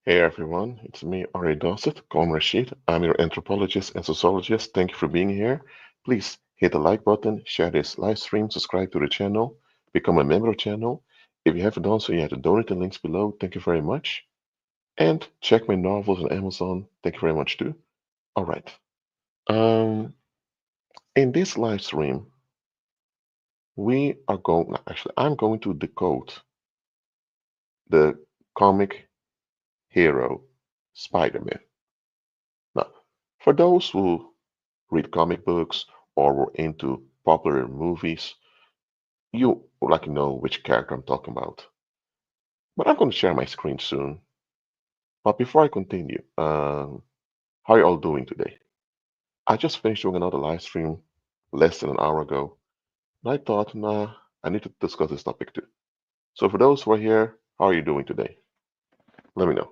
Hey everyone, it's me, Ari Dosset, Kom Rashid. I'm your anthropologist and sociologist. Thank you for being here. Please hit the like button, share this live stream, subscribe to the channel, become a member of the channel. If you haven't done so yet, donate the links below. Thank you very much. And check my novels on Amazon. Thank you very much too. All right. Um, in this live stream, I'm going to decode the comic hero Spider-Man. Now, for those who read comic books or were into popular movies, you would like to know which character I'm talking about. But I'm going to share my screen soon. But before I continue, how are you all doing today? I just finished doing another live stream less than an hour ago, and I thought, nah, I need to discuss this topic too. So for those who are here, how are you doing today? Let me know.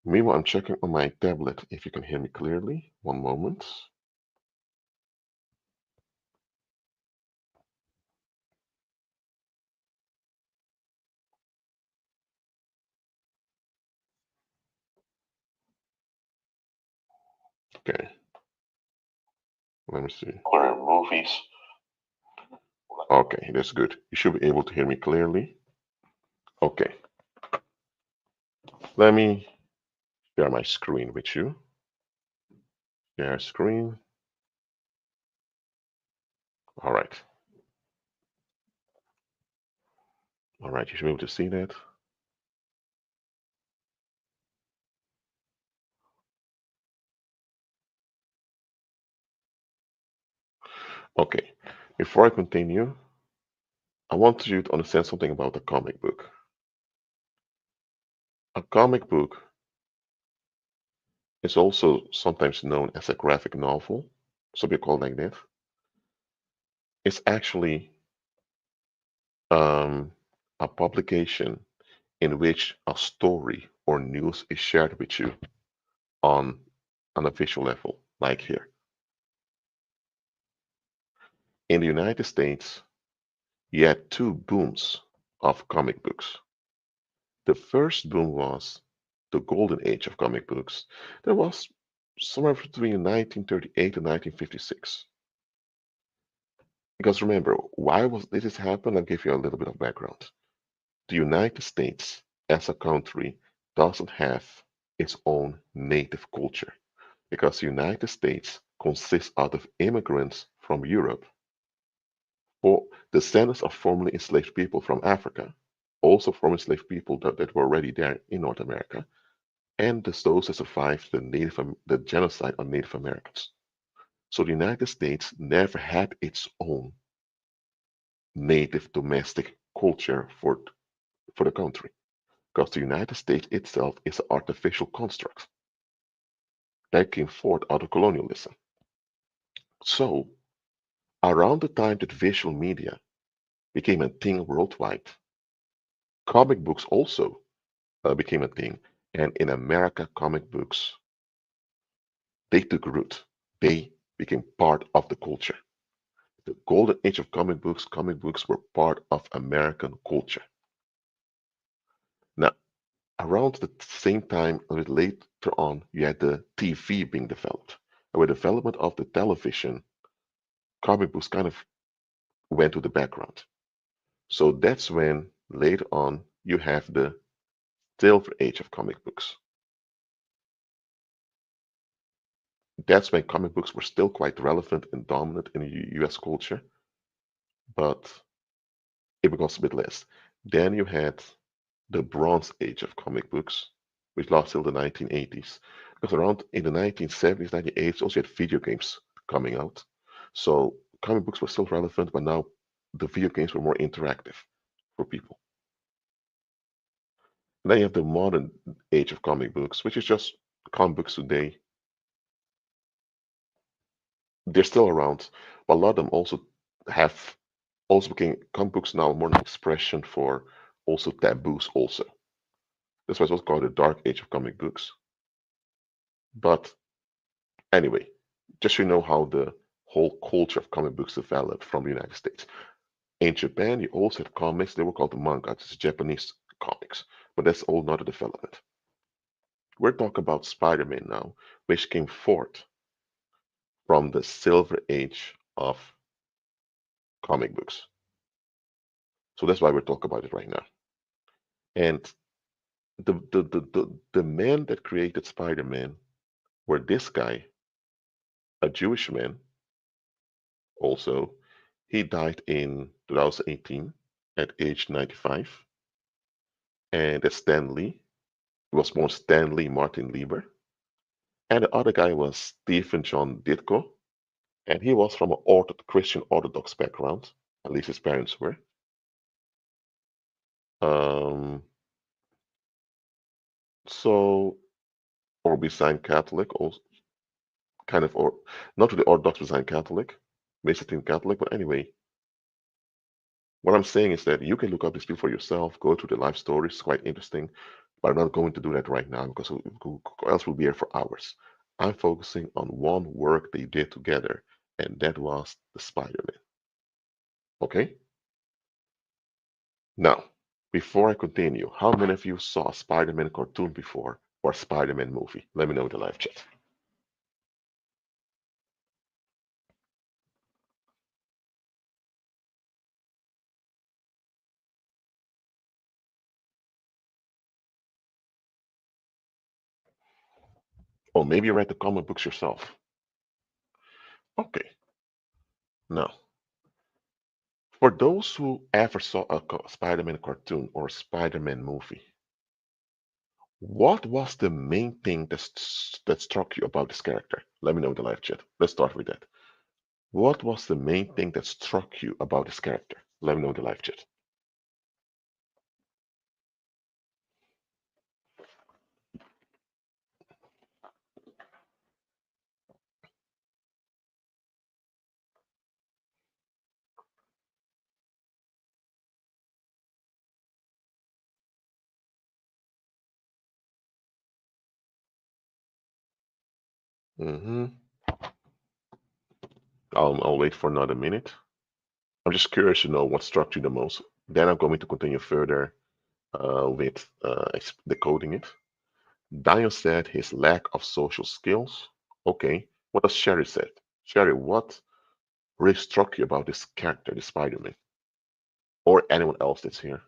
Meanwhile, I'm checking on my tablet if you can hear me clearly. One moment. Okay, let me see. Movies. Okay, that's good. You should be able to hear me clearly. Okay, let me share my screen with you. Share screen. All right. All right, you should be able to see that. Okay, before I continue, I want you to understand something about a comic book. A comic book is also sometimes known as a graphic novel, some people call it like that. It's actually um, a publication in which a story or news is shared with you on an official level, like here. In the United States, you had two booms of comic books. The first boom was the golden age of comic books. That was somewhere between 1938 and 1956. Because remember, why was this happen? I'll give you a little bit of background. The United States as a country doesn't have its own native culture because the United States consists out of immigrants from Europe, for descendants of formerly enslaved people from Africa, also former enslaved people that were already there in North America, and those that survived the genocide on Native Americans. So the United States never had its own native domestic culture for the country, because the United States itself is an artificial construct that came forth out of colonialism. So around the time that visual media became a thing worldwide, comic books also became a thing. And in America, comic books, they took root. They became part of the culture. The golden age of comic books were part of American culture. Now, around the same time, a bit later on, you had the TV being developed. And with the development of the television, comic books kind of went to the background. So that's when later on you have the silver age of comic books. That's when comic books were still quite relevant and dominant in the US culture, but it becomes a bit less. Then you had the Bronze Age of comic books, which lasted till the 1980s. Because around in the 1970s, 1980s, also had video games coming out. So comic books were still relevant, but now the video games were more interactive for people. And then you have the modern age of comic books, which is just comic books today. They're still around, but a lot of them have also became comic books now more an expression for also taboos also. That's why it's also called the dark age of comic books. But anyway, just so you know how the whole culture of comic books developed from the United States. In Japan, you also had comics, they were called the manga, it's Japanese comics. but that's all not a development. We're talking about Spider-Man now, which came forth from the silver age of comic books. So that's why we're talking about it right now. And the men that created Spider-Man were this guy, a Jewish man, also. He died in 2018 at age 95. And that's Stan Lee. He was born Stanley Martin Lieber. And the other guy was Stephen John Ditko. And he was from an Christian Orthodox background. At least his parents were. Um, so, or Byzantine Catholic, or kind of, or not really Orthodox Byzantine Catholic, Byzantine Catholic, but anyway, what I'm saying is that you can look up these people for yourself, go through the life stories, it's quite interesting, but I'm not going to do that right now because else we'll be here for hours. I'm focusing on one work they did together, and that was the Spider-Man. Okay? Now, before I continue, how many of you saw a Spider-Man cartoon before or a Spider-Man movie? Let me know in the live chat. Or maybe you read the comic books yourself. Okay. Now, for those who ever saw a Spider-Man cartoon or a Spider-Man movie, what was the main thing that struck you about this character? Let me know in the live chat. Let's start with that. What was the main thing that struck you about this character? Let me know in the live chat. Mm-hmm. I'll wait for another minute. I'm just curious to know what struck you the most. Then I'm going to continue further with decoding it. Dion said his lack of social skills. Okay. What does Sherry said? Sherry, what really struck you about this character, the Spider-Man, or anyone else that's here?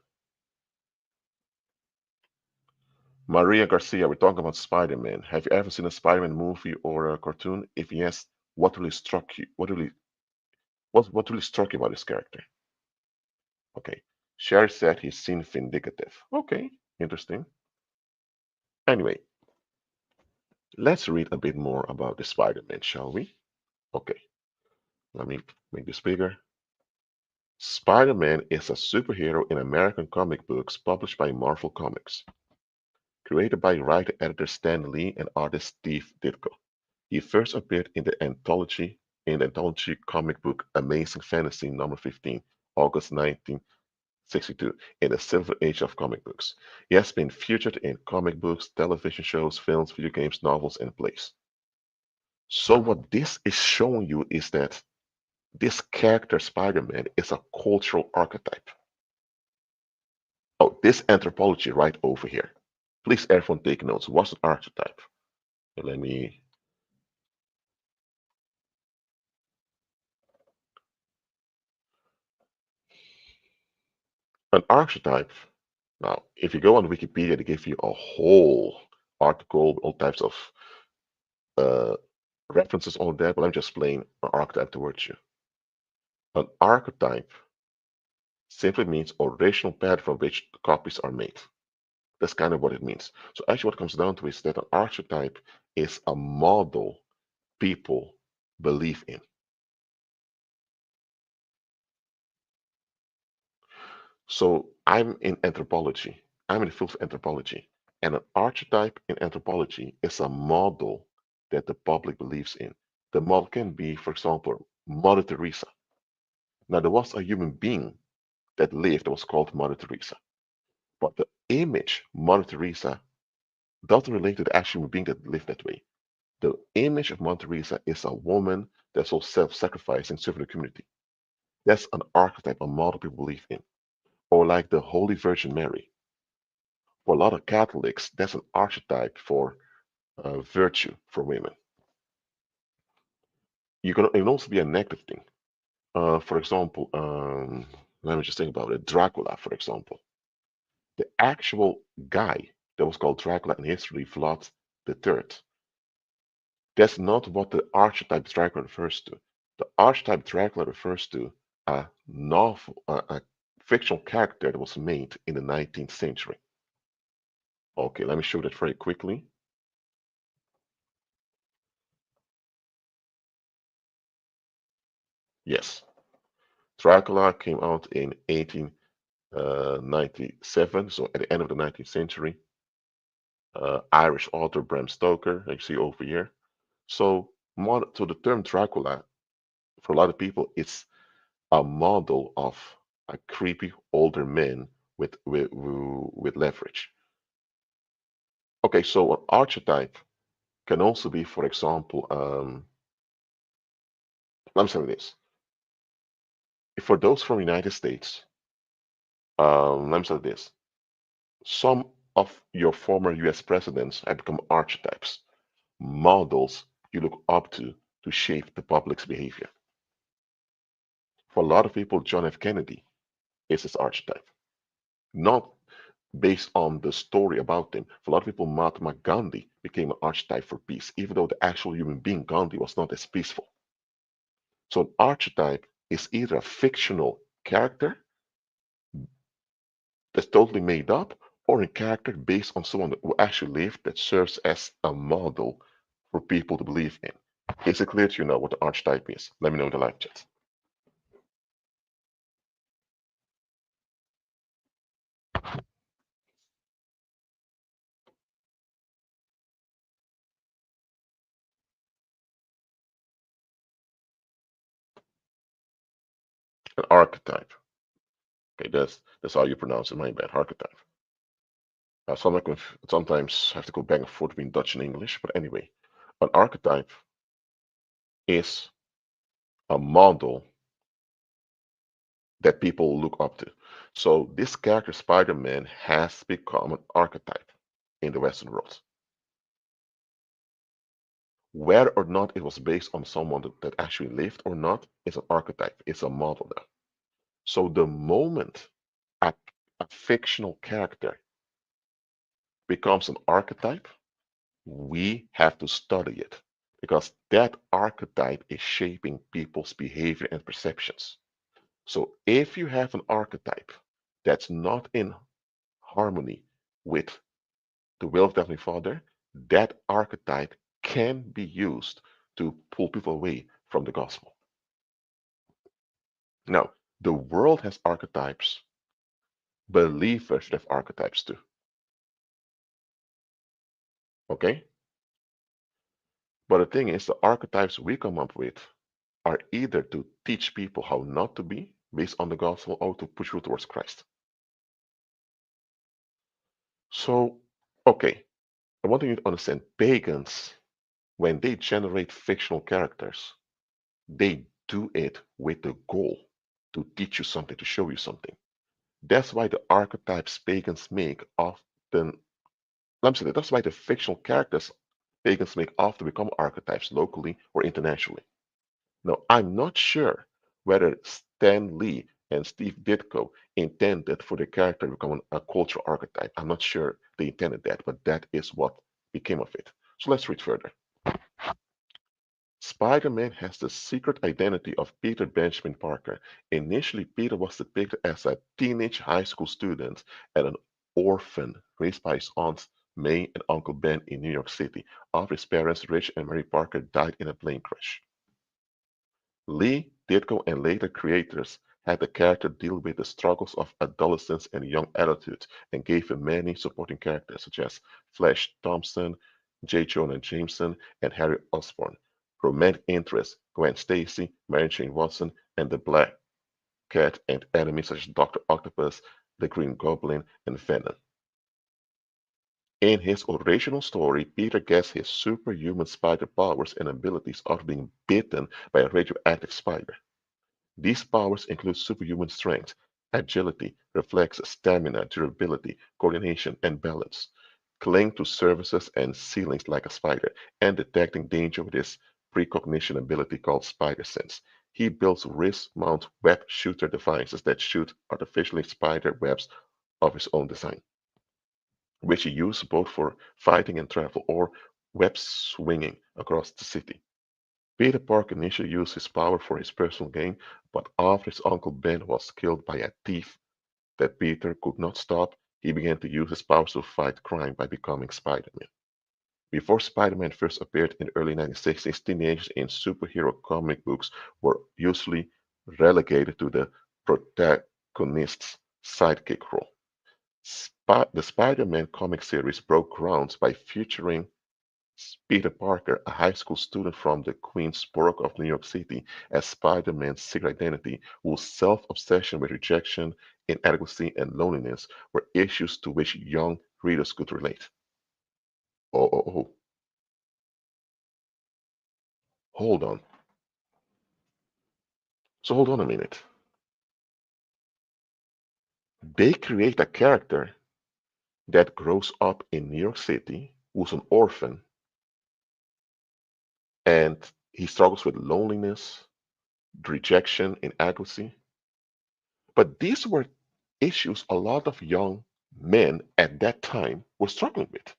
Maria Garcia, we're talking about Spider-Man. Have you ever seen a Spider-Man movie or a cartoon? If yes, what really struck you? What really struck you about this character? Okay. Sherry said he seemed vindictive. Okay, interesting. Anyway, let's read a bit more about the Spider-Man, shall we? Okay, let me make this bigger. Spider-Man is a superhero in American comic books published by Marvel Comics, created by writer-editor Stan Lee and artist Steve Ditko. He first appeared in the anthology comic book Amazing Fantasy number 15, August 1962, in the Silver Age of comic books. He has been featured in comic books, television shows, films, video games, novels, and plays. So what this is showing you is that this character Spider-Man is a cultural archetype. Oh, this anthropology right over here. Please everyone take notes. What's an archetype? Let me An archetype. Now, if you go on Wikipedia, they give you a whole article, all types of uh, references on that, but I'm just playing an archetype towards you. An archetype simply means original pattern from which copies are made. That's kind of what it means. So actually what it comes down to is that an archetype is a model people believe in. So I'm in anthropology. I'm in the field of anthropology. And an archetype in anthropology is a model that the public believes in. The model can be, for example, Mother Teresa. Now, there was a human being that lived that was called Mother Teresa. But the image Mother Teresa doesn't relate to the actual human being that lived that way. The image of Mother Teresa is a woman that's so self-sacrificing, serving the community. That's an archetype, a model people believe in. Or like the Holy Virgin Mary. For a lot of Catholics, that's an archetype for virtue for women. It can also be a negative thing. For example, let me just think about it. Dracula, for example. The actual guy that was called Dracula in history, Vlad the Third. That's not what the archetype Dracula refers to. The archetype Dracula refers to a novel, a fictional character that was made in the 19th century. Okay, let me show that very quickly. Yes, Dracula came out in 1897, so at the end of the 19th century. Irish author Bram Stoker, you see over here. So, so the term Dracula, for a lot of people, it's a model of a creepy older man with leverage. Okay, so an archetype can also be, for example, let me say this. For those from the United States, let me say this. Some of your former US presidents have become archetypes, models you look up to shape the public's behavior. For a lot of people, John F. Kennedy is his archetype, not based on the story about him. For a lot of people, Mahatma Gandhi became an archetype for peace, even though the actual human being Gandhi was not as peaceful. So an archetype is either a fictional character that's totally made up, or a character based on someone who actually lived that serves as a model for people to believe in. Is it clear to you now what the archetype is? Let me know in the live chat. An archetype. Okay, that's how you pronounce it. My bad. Archetype. Sometimes have to go back and forth between Dutch and English, but anyway, an archetype is a model that people look up to. So this character, Spider-Man, has become an archetype in the Western world. Whether or not it was based on someone that actually lived or not, is an archetype. It's a model now. So the moment a, a fictional character becomes an archetype, we have to study it because that archetype is shaping people's behavior and perceptions. So if you have an archetype that's not in harmony with the will of the Heavenly Father, that archetype can be used to pull people away from the gospel. Now, the world has archetypes, believers have archetypes too. Okay? But the thing is, the archetypes we come up with are either to teach people how not to be based on the gospel or to push you towards Christ. So, okay, I want you to understand pagans, when they generate fictional characters, they do it with the goal to teach you something, to show you something. That's why the archetypes pagans make often, I'm saying that's why the fictional characters pagans make often become archetypes locally or internationally. Now, I'm not sure whether Stan Lee and Steve Ditko intended for the character to become a cultural archetype. I'm not sure they intended that, but that is what became of it. So let's read further. Spider-Man has the secret identity of Peter Benjamin Parker. Initially, Peter was depicted as a teenage high school student and an orphan raised by his aunts May and Uncle Ben in New York City after his parents, Rich and Mary Parker, died in a plane crash. Lee, Ditko, and later creators had the character deal with the struggles of adolescence and young adulthood and gave him many supporting characters such as Flash Thompson, J. Jonah Jameson, and Harry Osborn. Romantic interests Gwen Stacy, Mary Jane Watson, and the Black Cat, and enemies such as Dr. Octopus, the Green Goblin, and Venom. In his original story, Peter gets his superhuman spider powers and abilities after being bitten by a radioactive spider. These powers include superhuman strength, agility, reflex, stamina, durability, coordination, and balance. Cling to surfaces and ceilings like a spider, and detecting danger with his precognition ability called spider sense. He builds wrist-mount web shooter devices that shoot artificially spider webs of his own design, which he uses both for fighting and travel, or web swinging across the city. Peter Parker initially used his power for his personal gain, but after his uncle Ben was killed by a thief that Peter could not stop, he began to use his powers to fight crime by becoming Spider-Man. Before Spider-Man first appeared in the early 1960s, teenagers in superhero comic books were usually relegated to the protagonist's sidekick role. The Spider-Man comic series broke grounds by featuring Peter Parker, a high school student from the Queensborough of New York City, as Spider-Man's secret identity, whose self-obsession with rejection, inadequacy, and loneliness were issues to which young readers could relate. Oh, oh, oh, hold on. So hold on a minute. They create a character that grows up in New York City, who's an orphan, and he struggles with loneliness, rejection, inadequacy. But these were issues a lot of young men at that time were struggling with.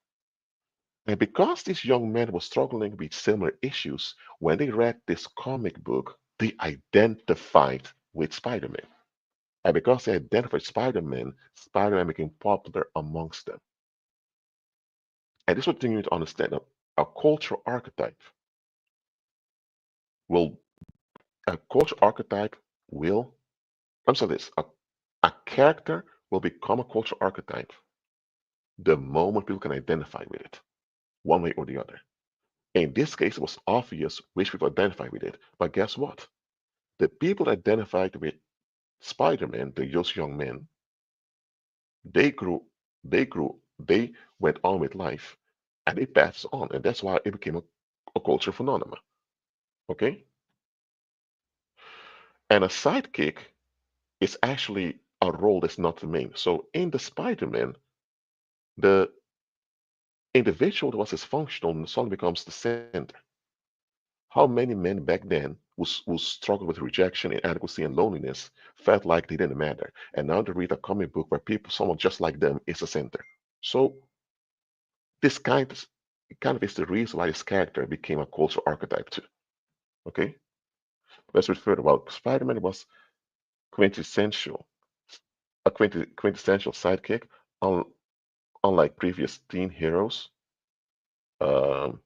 And because these young men were struggling with similar issues, when they read this comic book, they identified with Spider Man. And because they identified Spider Man, Spider Man became popular amongst them. And this is what you need to understand. A cultural archetype will, a cultural archetype will, I'm sorry, a character will become a cultural archetype the moment people can identify with it, one way or the other. In this case, it was obvious which people identified with it. But guess what? The people that identified with Spider-Man, those young men, they grew, they went on with life, and they passed on, and that's why it became a cultural phenomenon. Okay, and a sidekick is actually a role that's not the main. So in the Spider-Man, the individual that was dysfunctional and suddenly becomes the center. How many men back then who struggled with rejection, inadequacy, and loneliness felt like they didn't matter, and now they read a comic book where people, someone just like them, is the center. So this kind of is the reason why this character became a cultural archetype too. Okay, let's read further. Well, Spider-Man was quintessential, a quintessential sidekick, un, unlike previous teen heroes. Um,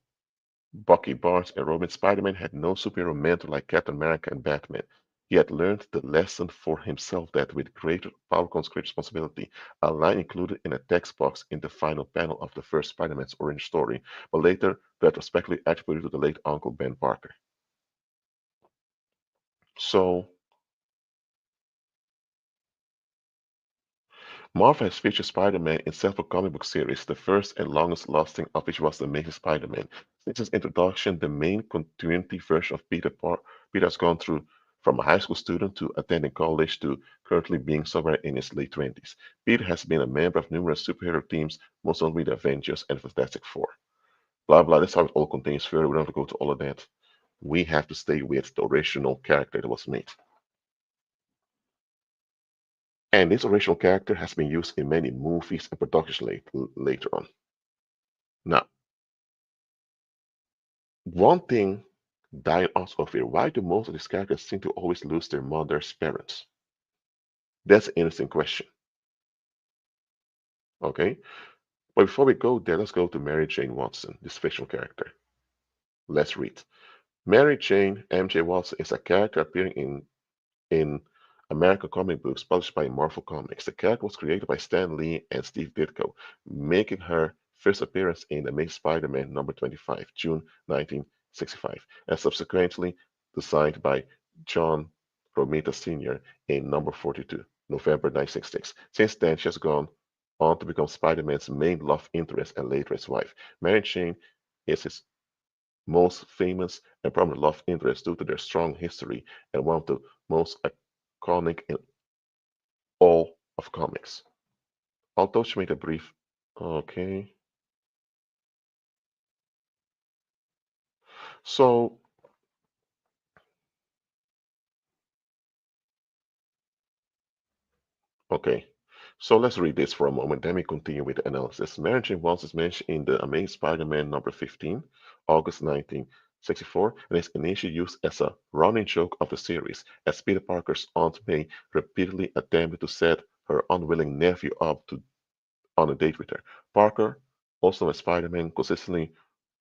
Bucky, Barnes, and Robin, Spider-Man had no superior mentor like Captain America and Batman. He had learned the lesson for himself that with greater power comes great responsibility, a line included in a text box in the final panel of the first Spider-Man's origin story, but later retrospectively attributed to the late Uncle Ben Parker. So, Marvel has featured Spider-Man in several comic book series, the first and longest lasting of which was The Amazing Spider-Man. Since its introduction, the main continuity version of Peter has gone through from a high school student to attending college to currently being somewhere in his late 20s. Peter has been a member of numerous superhero teams, most notably the Avengers and Fantastic Four. Blah blah, that's how it all continues further. We don't have to go to all of that. We have to stay with the original character that was made. And this original character has been used in many movies and productions later on. Now, one thing dying out of here, why do most of these characters seem to always lose their mother's parents? That's an interesting question. Okay? But before we go there, let's go to Mary Jane Watson, this fictional character. Let's read. Mary Jane M.J. Watson is a character appearing in American comic books published by Marvel Comics. The character was created by Stan Lee and Steve Ditko, making her first appearance in Amazing Spider-Man number 25, June 1965, and subsequently designed by John Romita Sr. in number 42, November 1966. Since then, she has gone on to become Spider-Man's main love interest and later his wife. Mary Jane is his most famous and prominent love interest due to their strong history and one of the most iconic and all of comics. Although she made a brief, okay. So, okay. So let's read this for a moment. Then we continue with the analysis. Mary Jane Watts is mentioned in the Amazing Spider-Man number 15, August 1964, and is initially used as a running joke of the series, as Peter Parker's Aunt May repeatedly attempted to set her unwilling nephew up on a date with her. Parker, also as Spider-Man, consistently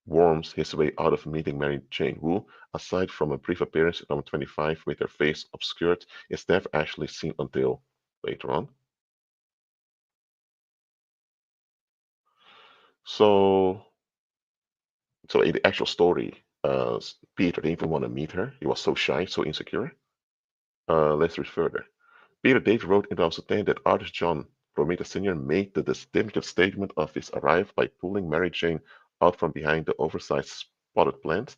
worms his way out of meeting Mary Jane, who, aside from a brief appearance in number 25 with her face obscured, is never actually seen until later on. So, so in the actual story, Peter didn't even want to meet her. He was so shy, so insecure. Let's read further. Peter David wrote in 2010 that artist John Romita Sr. made the distinctive statement of his arrival by pulling Mary Jane out from behind the oversized spotted plant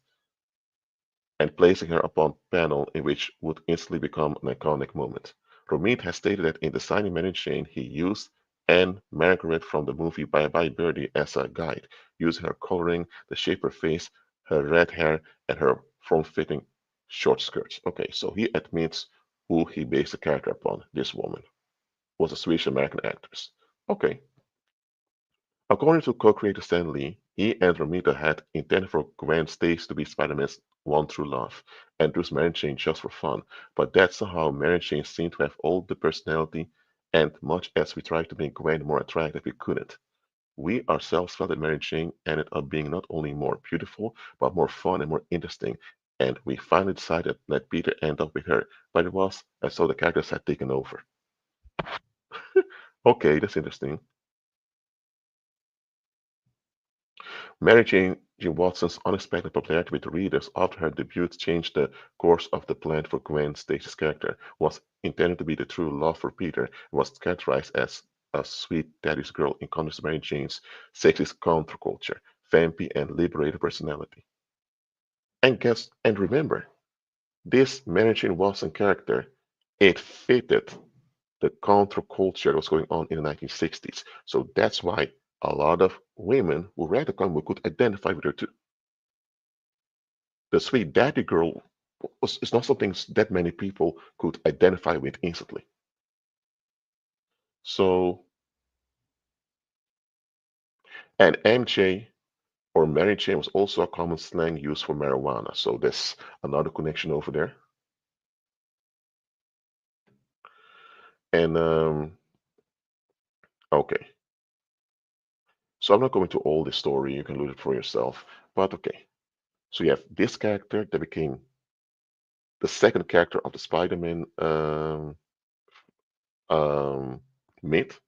and placing her upon a panel in which would instantly become an iconic moment. Romit has stated that in designing Mary Jane, he used Anne Margaret from the movie Bye Bye Birdie as a guide, using her coloring, the shape of her face, her red hair, and her form-fitting short skirts. Okay, so he admits who he based the character upon. This woman was a Swedish American actress. Okay, according to co-creator Stan Lee, he and Romita had intended for Gwen Stacy to be Spider-Man's one true love, and Drew's Mary Jane just for fun, but that somehow Mary Jane seemed to have all the personality, and much as we tried to make Gwen more attractive, we couldn't. We ourselves felt that Mary Jane ended up being not only more beautiful, but more fun and more interesting, and we finally decided to let Peter end up with her, but it was as though the characters had taken over. Okay, that's interesting. Mary Jane Watson's unexpected popularity with readers after her debut changed the course of the plan for Gwen Stacy's character. Was intended to be the true love for Peter and was characterized as a sweet daddy's girl in contrast to Mary Jane's sexist counterculture, vampy and liberated personality. And remember, this Mary Jane Watson character, it fitted the counterculture that was going on in the 1960s. So that's why a lot of women who read the comic book could identify with her too. The sweet daddy girl is not something that many people could identify with instantly. So, and MJ or Mary Jane was also a common slang used for marijuana. So there's another connection over there. And okay, so I'm not going to all the story. You can read it for yourself. But okay, so you have this character that became the second character of the Spider-Man um, myth,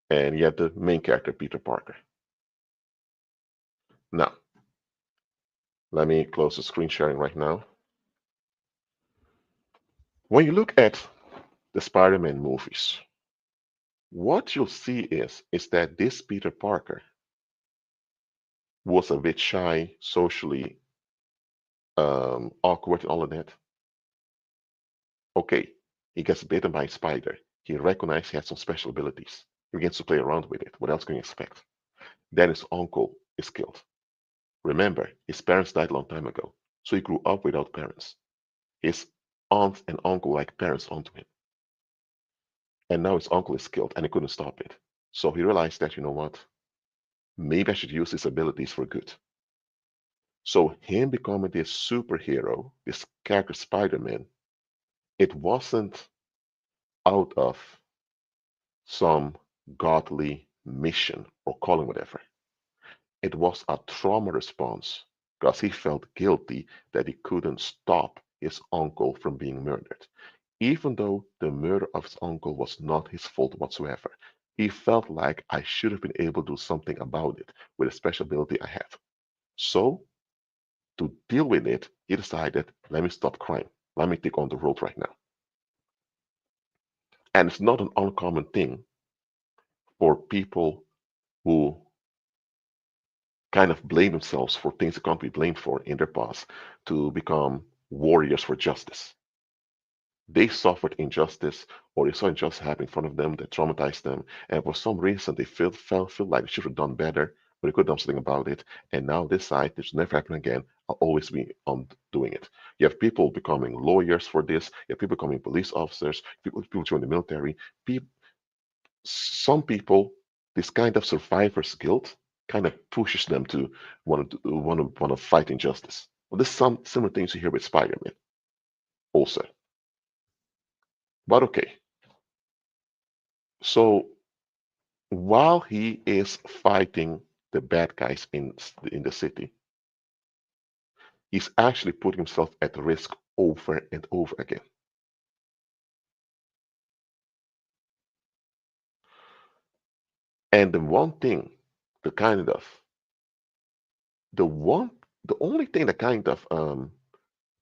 and you have the main character, Peter Parker. Now, let me close the screen sharing right now. When you look at the Spider-Man movies, what you'll see is that this Peter Parker was a bit shy, socially awkward, and all of that. Okay, he gets bitten by a spider. He recognized he had some special abilities. He begins to play around with it. What else can you expect? Then his uncle is killed. Remember, his parents died a long time ago, so he grew up without parents. His aunt and uncle like parents onto him. And now his uncle is killed and he couldn't stop it. So he realized that, you know what? Maybe I should use his abilities for good. So him becoming this superhero, this character Spider-Man, it wasn't out of some godly mission or calling, whatever. It was a trauma response because he felt guilty that he couldn't stop his uncle from being murdered. Even though the murder of his uncle was not his fault whatsoever, he felt like I should have been able to do something about it with a special ability I have. So, to deal with it, he decided, let me stop crime. Let me take on the road right now. And it's not an uncommon thing for people who kind of blame themselves for things they can't be blamed for in their past to become warriors for justice. They suffered injustice or they saw injustice happen in front of them that traumatized them. And for some reason, they feel like they should have done better, but they could have done something about it. And now decide this will never happen again. I'll always be on doing it. You have people becoming lawyers for this. You have people becoming police officers. People join the military. People, some people, this kind of survivor's guilt kind of pushes them to want to fight injustice. Well, there's some similar things you hear with Spider-Man also. But okay, so while he is fighting the bad guys in the city, he's actually putting himself at risk over and over again. And the one thing, the kind of the one, the only thing that kind of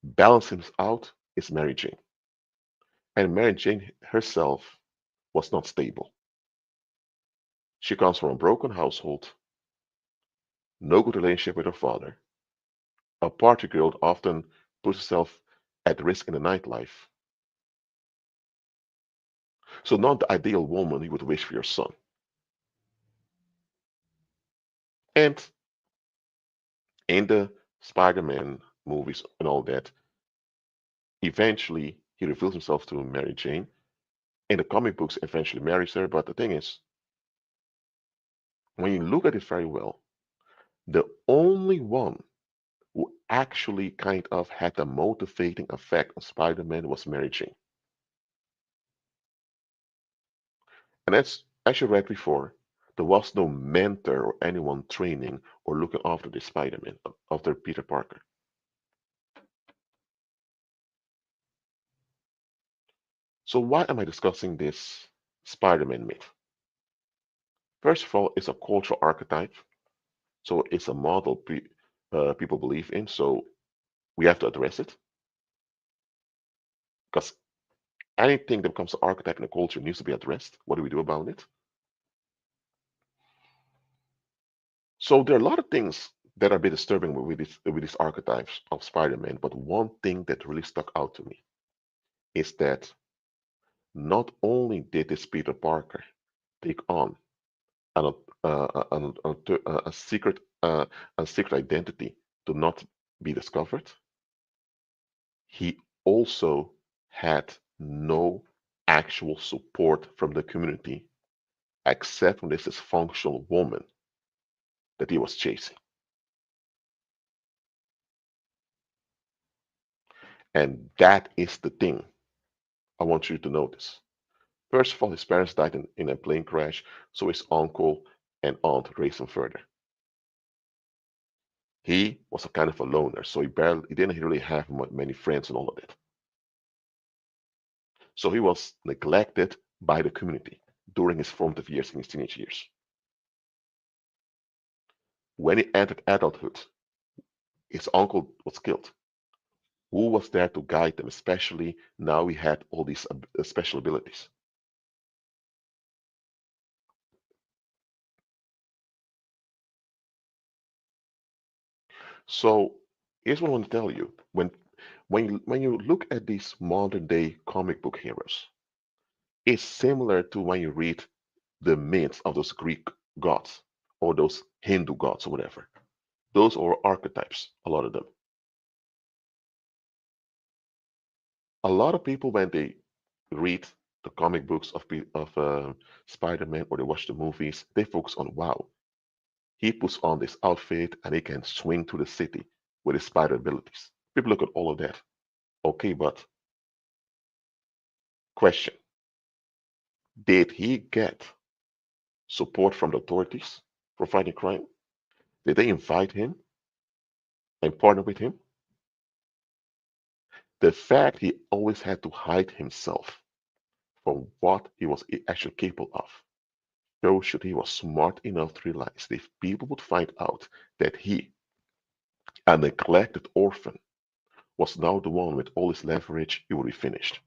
balances him out is Mary Jane. And Mary Jane herself was not stable. She comes from a broken household, no good relationship with her father, a party girl often puts herself at risk in the nightlife. So not the ideal woman you would wish for your son. And in the Spider-Man movies and all that, eventually he reveals himself to Mary Jane. In the comic books, eventually marries her. But the thing is, when you look at it very well, the only one who actually kind of had a motivating effect on Spider-Man was Mary Jane. And as you read before, there was no mentor or anyone training or looking after the Spider-Man, after Peter Parker. So why am I discussing this Spider-Man myth? First of all, it's a cultural archetype, so it's a model people believe in. So we have to address it because anything that becomes an archetype in a culture needs to be addressed. What do we do about it? So there are a lot of things that are a bit disturbing with these archetypes of Spider-Man, but one thing that really stuck out to me is that not only did this Peter Parker take on an, a secret identity to not be discovered, he also had no actual support from the community except from this dysfunctional woman that he was chasing. And that is the thing I want you to notice. First of all, his parents died in a plane crash, so his uncle and aunt raised him further. He was a kind of a loner, so he didn't really have many friends and all of that. So he was neglected by the community during his formative years and his teenage years. When he entered adulthood, his uncle was killed. Who was there to guide them, especially now he had all these special abilities? So here's what I want to tell you. When you look at these modern day comic book heroes, it's similar to when you read the myths of those Greek gods or those Hindu gods or whatever. Those are archetypes, a lot of them. A lot of people, when they read the comic books of Spider-Man or they watch the movies, they focus on, wow, he puts on this outfit and he can swing through the city with his spider abilities. People look at all of that. Okay, but question, did he get support from the authorities for fighting crime? Did they invite him and partner with him? The fact he always had to hide himself from what he was actually capable of shows that he was smart enough to realize that if people would find out that he, a neglected orphan, was now the one with all his leverage, he would be finished.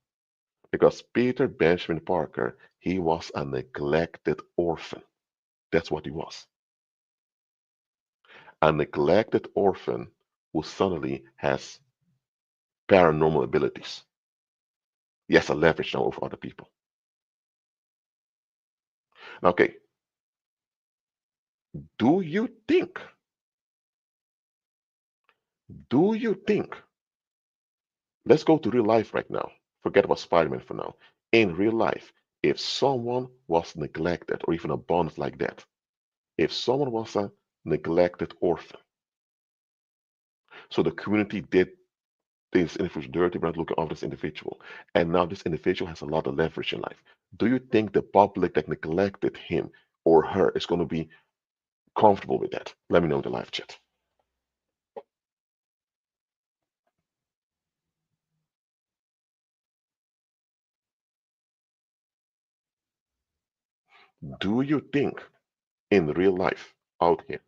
Because Peter Benjamin Parker, he was a neglected orphan. That's what he was. A neglected orphan who suddenly has paranormal abilities. He has a leverage now over other people. Okay, do you think, do you think, let's go to real life right now. Forget about Spider-Man for now. In real life, if someone was neglected or even abandoned like that, if someone was a neglected orphan, so the community did this individual dirty, we're not looking after this individual, and now this individual has a lot of leverage in life. Do you think the public that neglected him or her is going to be comfortable with that? Let me know in the live chat. Do you think in real life out here,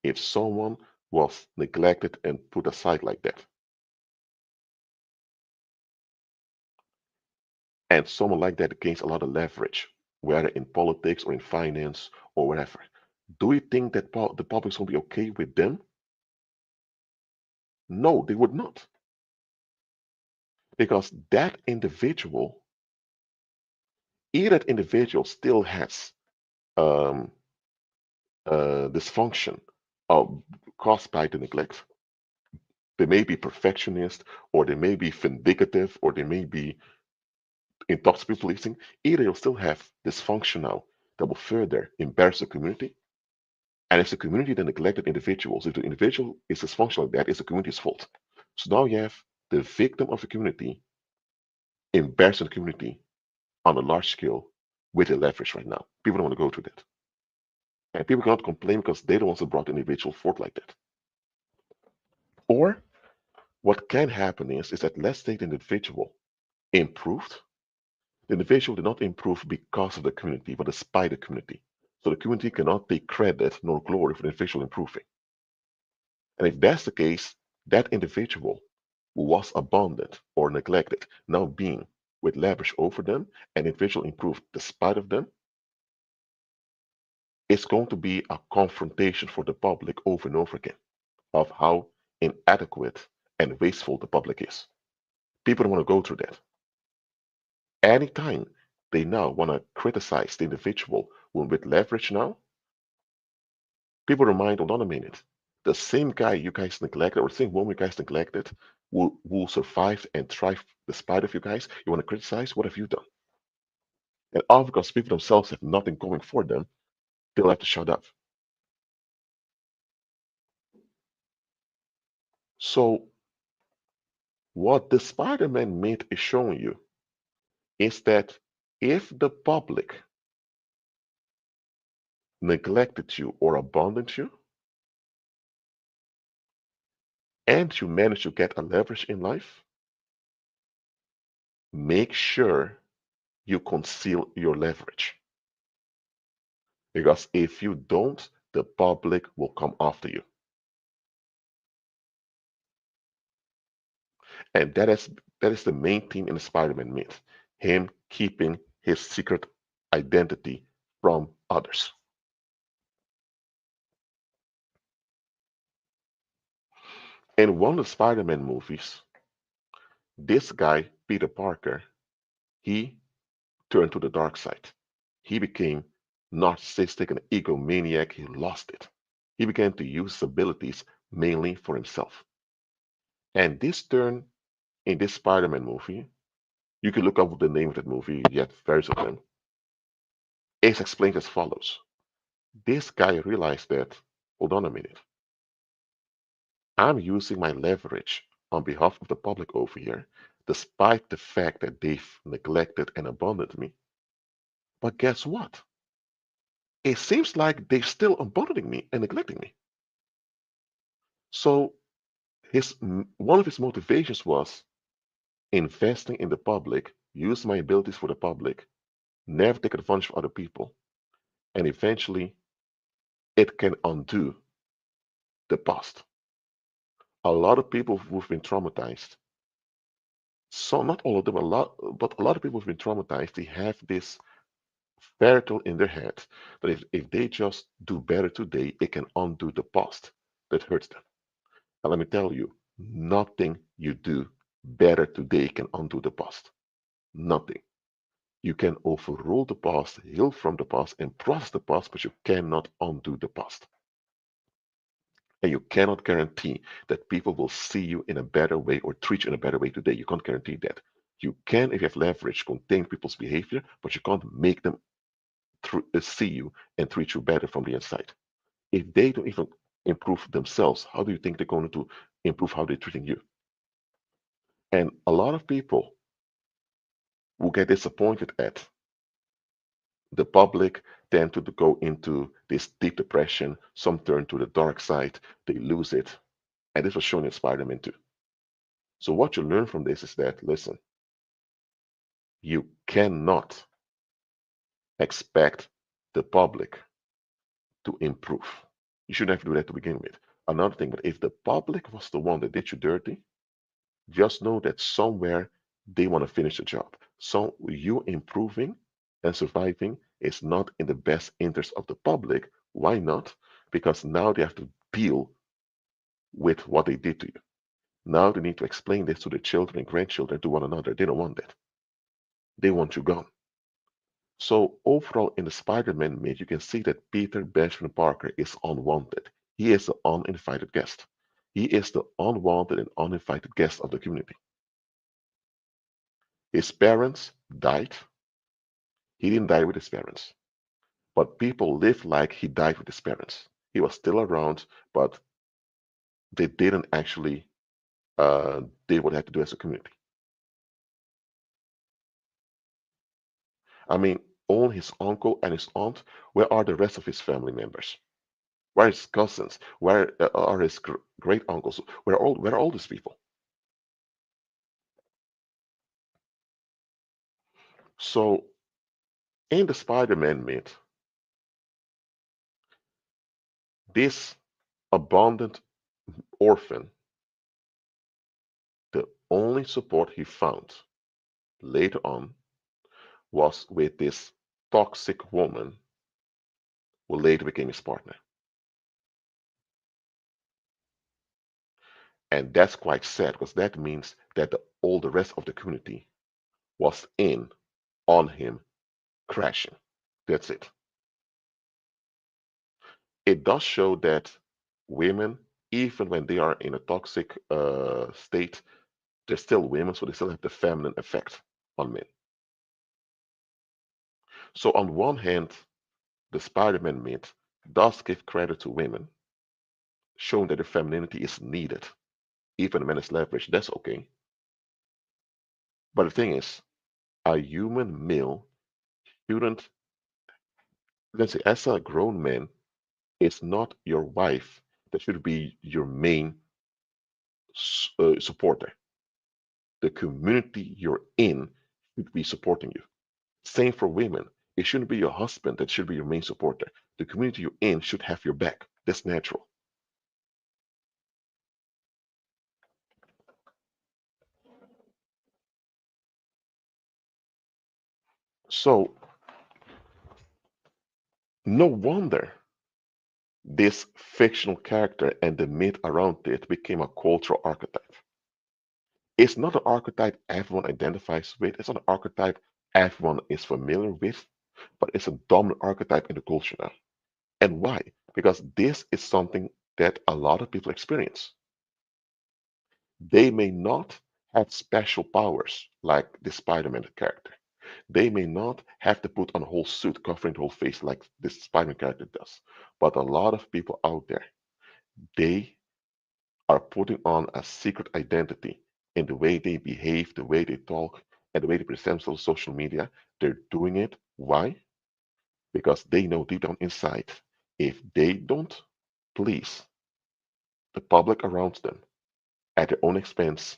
if someone was neglected and put aside like that, and someone like that gains a lot of leverage, whether in politics or in finance or whatever, do you think that the public will be okay with them? No, they would not. Because that individual, either that individual still has um, dysfunction caused by the neglect. They may be perfectionist, or they may be vindicative, or they may be intoxicated policing. Either you'll still have dysfunction now that will further embarrass the community. And it's the community that neglected individuals. If the individual is dysfunctional, that is the community's fault. So now you have the victim of the community embarrassing the community on a large scale with the leverage right now. People don't want to go through that. And people cannot complain because they don't want to brought the individual forth like that. Or what can happen is that let's say the individual improved. The individual did not improve because of the community, but despite the community. So the community cannot take credit nor glory for the individual improving. And if that's the case, that individual who was abandoned or neglected, now being with leverage over them, and individual improved despite of them, it's going to be a confrontation for the public over and over again of how inadequate and wasteful the public is. People don't want to go through that. Anytime they now want to criticize the individual with leverage now, people remind, hold on a minute, the same guy you guys neglected or the same woman you guys neglected will survive and thrive despite of you guys. You want to criticize? What have you done? And all because people themselves have nothing going for them, they'll have to shut up. So what the Spider-Man myth is showing you is that if the public neglected you or abandoned you, and you manage to get a leverage in life, make sure you conceal your leverage. Because if you don't, the public will come after you. And that is the main theme in the Spider-Man myth. Him keeping his secret identity from others. In one of the Spider-Man movies, this guy, Peter Parker, he turned to the dark side. He became narcissistic and egomaniac. He lost it. He began to use his abilities mainly for himself. And this turn in this Spider-Man movie, you can look up the name of that movie, yet various of them, is explained as follows. This guy realized that, hold on a minute, I'm using my leverage on behalf of the public over here, despite the fact that they've neglected and abandoned me. But guess what? It seems like they're still abandoning me and neglecting me. So one of his motivations was investing in the public, use my abilities for the public, never take advantage of other people, and eventually it can undo the past. A lot of people who've been traumatized, so not all of them, a lot, but a lot of people who've been traumatized, they have this fairy tale in their head that if they just do better today, it can undo the past that hurts them. And let me tell you, nothing you do better today can undo the past. Nothing. You can overrule the past, heal from the past, and process the past, but you cannot undo the past. And you cannot guarantee that people will see you in a better way or treat you in a better way today. You can't guarantee that. You can, if you have leverage, contain people's behavior, but you can't make them see you and treat you better from the inside. If they don't even improve themselves, how do you think they're going to improve how they're treating you? And a lot of people will get disappointed at the public, tend to go into this deep depression. Some turn to the dark side, they lose it. And this was shown in Spider-Man 2. So what you learn from this is that, listen, you cannot expect the public to improve. You shouldn't have to do that to begin with. Another thing, but if the public was the one that did you dirty, just know that somewhere they want to finish the job. So you improving and surviving is not in the best interest of the public. Why not? Because now they have to deal with what they did to you. Now they need to explain this to the children and grandchildren, to one another. They don't want that. They want you gone. So overall, in the Spider-Man myth, you can see that Peter Benjamin Parker is unwanted. He is the uninvited guest. He is the unwanted and uninvited guest of the community. His parents died. He didn't die with his parents, but people lived like he died with his parents. He was still around, but they didn't actually did what they had to do as a community. I mean, only his uncle and his aunt. Where are the rest of his family members? Where are his cousins? Where are his great uncles? Where are all these people? So in the Spider-Man myth, this abandoned orphan, the only support he found later on was with this toxic woman who later became his partner. And that's quite sad because that means that all the rest of the community was in on him crashing. That's it. It does show that women, even when they are in a toxic state, they're still women, so they still have the feminine effect on men. So on one hand, the Spider-Man myth does give credit to women, showing that the femininity is needed. Even when it's leveraged, that's okay. But the thing is, a human male shouldn't, let's say, as a grown man, it's not your wife that should be your main supporter. The community you're in should be supporting you. Same for women. It shouldn't be your husband that should be your main supporter. The community you're in should have your back. That's natural. So, no wonder this fictional character and the myth around it became a cultural archetype. It's not an archetype everyone identifies with, it's not an archetype everyone is familiar with, but it's a dominant archetype in the culture now. And why? Because this is something that a lot of people experience. They may not have special powers like the Spider-Man character. They may not have to put on a whole suit covering the whole face like this Spider-Man character does. But a lot of people out there, they are putting on a secret identity in the way they behave, the way they talk, and the way they present themselves on social media. They're doing it. Why? Because they know deep down inside, if they don't please the public around them at their own expense,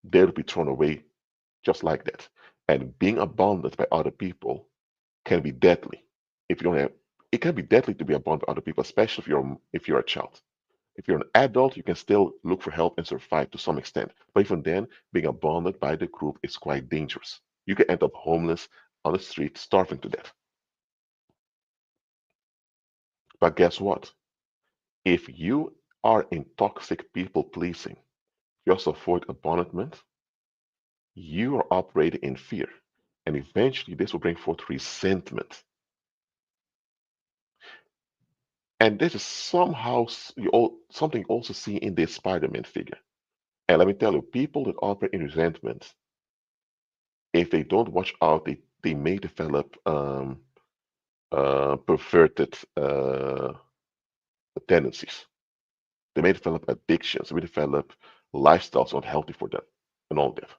they'll be thrown away just like that. And being abandoned by other people can be deadly. If you don't have, it can be deadly to be abandoned by other people, especially if you're a child. If you're an adult, you can still look for help and survive to some extent. But even then, being abandoned by the group is quite dangerous. You can end up homeless on the street, starving to death. But guess what? If you are in toxic people pleasing, just avoid abandonment, you are operating in fear. And eventually, this will bring forth resentment. And this is somehow something also seen in this Spider-Man figure. And let me tell you, people that operate in resentment, if they don't watch out, they may develop perverted tendencies. They may develop addictions. They may develop lifestyles unhealthy for them and all that.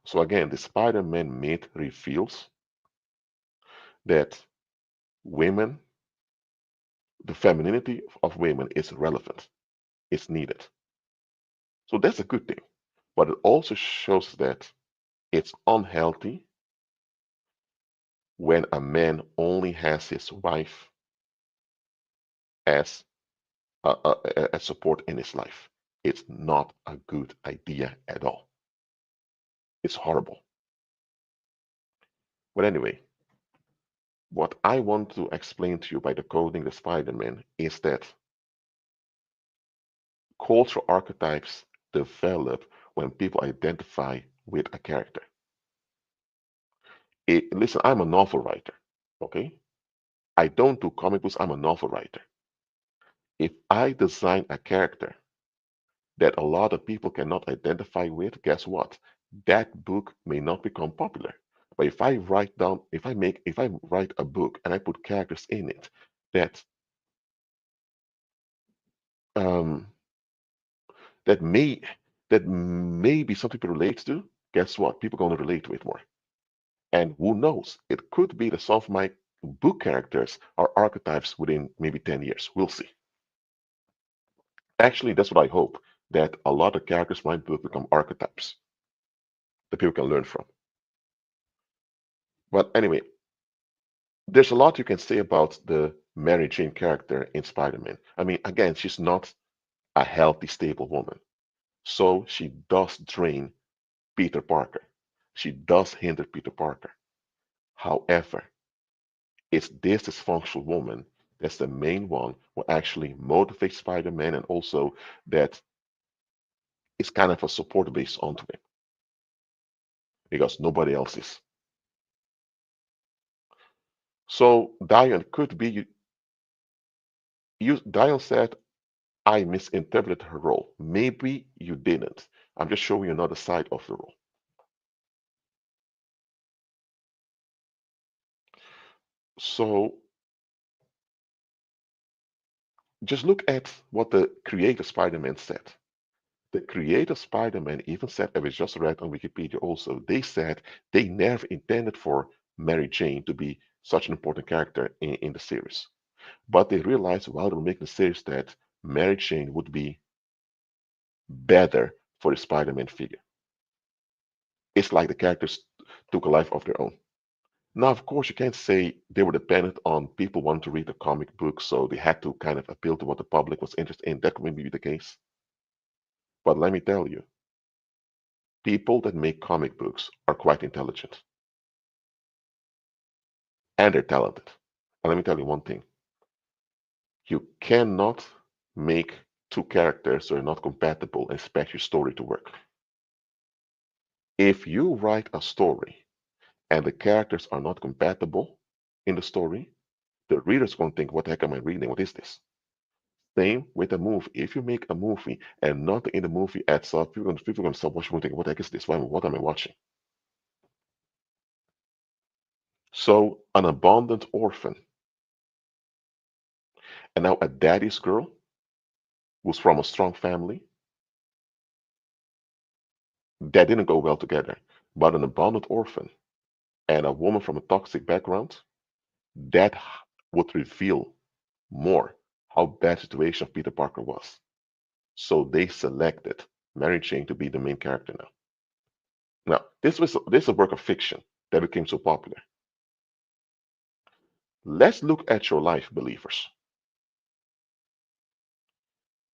So again, the Spider-Man myth reveals that women, the femininity of women is relevant, it's needed. So that's a good thing. But it also shows that it's unhealthy when a man only has his wife as a support in his life. It's not a good idea at all. It's horrible. But anyway, what I want to explain to you by decoding the Spider-Man is that cultural archetypes develop when people identify with a character. Listen, I'm a novel writer, okay? I don't do comic books, I'm a novel writer. If I design a character that a lot of people cannot identify with, guess what? That book may not become popular. But if I write a book and I put characters in it that um, that may that maybe some people relate to, guess what? People are going to relate to it more. And who knows? It could be that some of my book characters are archetypes within maybe 10 years. We'll see. Actually, that's what I hope, that a lot of characters in my book become archetypes that people can learn from. But anyway, there's a lot you can say about the Mary Jane character in Spider-Man. I mean, again, she's not a healthy, stable woman. So she does drain Peter Parker. She does hinder Peter Parker. However, it's this dysfunctional woman that's the main one who actually motivates Spider-Man, and also that is kind of a support base onto him because nobody else is. So Dion could be Dion said, I misinterpreted her role. Maybe you didn't. I'm just showing you another side of the role. So just look at what the creator Spider-Man said. The creator Spider-Man even said, I was just read on Wikipedia also, they said they never intended for Mary Jane to be such an important character in the series. But they realized while they were making the series that Mary Jane would be better for the Spider-Man figure. It's like the characters took a life of their own. Now, of course, you can't say they were dependent on people wanting to read the comic book, so they had to kind of appeal to what the public was interested in. That may be the case. But let me tell you, people that make comic books are quite intelligent and they're talented. And let me tell you one thing, you cannot make two characters that are not compatible and expect your story to work. If you write a story and the characters are not compatible in the story, the reader's going to think, what the heck am I reading? What is this? Same with a movie. If you make a movie and nothing in the movie adds up, people are going to stop watching and think, what the heck is this? What am I watching? So, an abandoned orphan and now a daddy's girl who's from a strong family, that didn't go well together. But an abandoned orphan and a woman from a toxic background, that would reveal more how bad the situation of Peter Parker was. So they selected Mary Jane to be the main character now. Now, this is a work of fiction that became so popular. Let's look at your life, believers.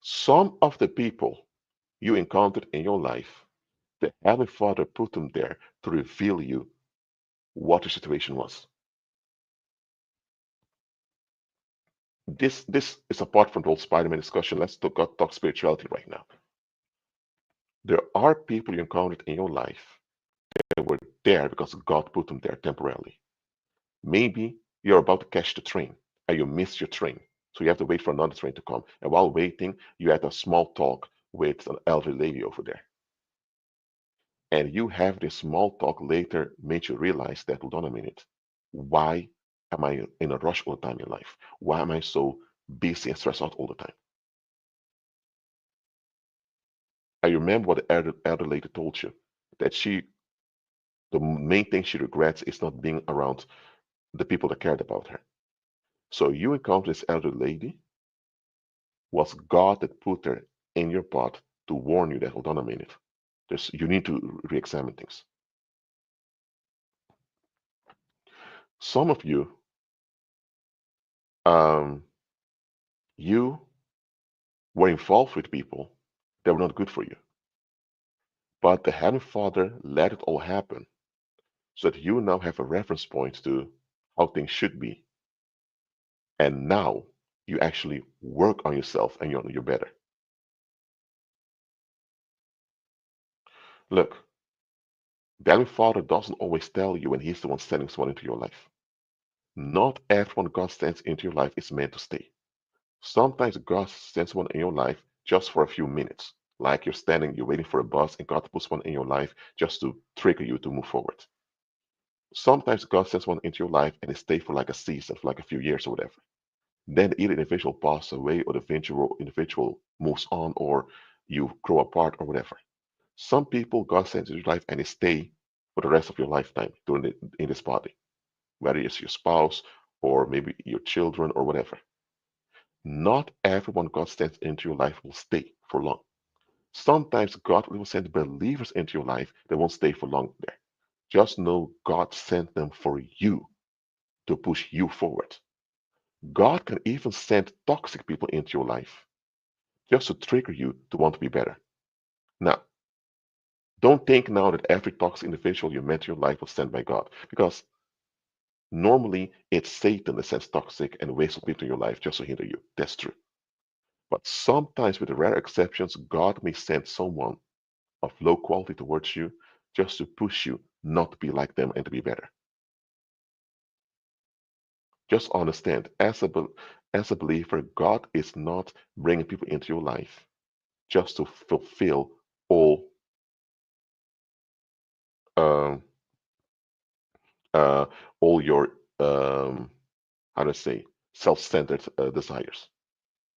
Some of the people you encountered in your life, the Heavenly Father put them there to reveal you what the situation was. This is apart from the whole Spider-Man discussion. Let's talk spirituality right now. There are people you encountered in your life that were there because God put them there temporarily. Maybe you're about to catch the train and you miss your train. So you have to wait for another train to come. And while waiting, you had a small talk with an elderly lady over there. And you have this small talk later made you realize that, hold on a minute, why am I in a rush all the time in life? Why am I so busy and stressed out all the time? I remember what the elder lady told you, that the main thing she regrets is not being around the people that cared about her. So you encounter this elder lady, was God that put her in your path to warn you that, hold on a minute, you need to re-examine things. Some of you, um, you were involved with people that were not good for you. But the Heavenly Father let it all happen so that you now have a reference point to how things should be. And now you actually work on yourself and you're better. Look, the Heavenly Father doesn't always tell you when He's the one sending someone into your life. Not everyone God sends into your life is meant to stay. Sometimes God sends someone in your life just for a few minutes. Like you're waiting for a bus, and God puts one in your life just to trigger you to move forward. Sometimes God sends one into your life and they stay for like a season, for like a few years or whatever. Then either the individual passes away or the individual moves on or you grow apart or whatever. Some people God sends into your life and they stay for the rest of your lifetime in this body, whether it's your spouse or maybe your children or whatever. Not everyone God sends into your life will stay for long. Sometimes God will send believers into your life that won't stay for long there. Just know God sent them for you to push you forward. God can even send toxic people into your life just to trigger you to want to be better. Now, don't think now that every toxic individual you met in your life was sent by God, because normally it's Satan that sends toxic and wasteful people in your life just to hinder you. That's true. But sometimes, with rare exceptions, God may send someone of low quality towards you just to push you not to be like them and to be better. Just understand, as a believer, God is not bringing people into your life just to fulfill all um, uh, all your how to say self-centered desires.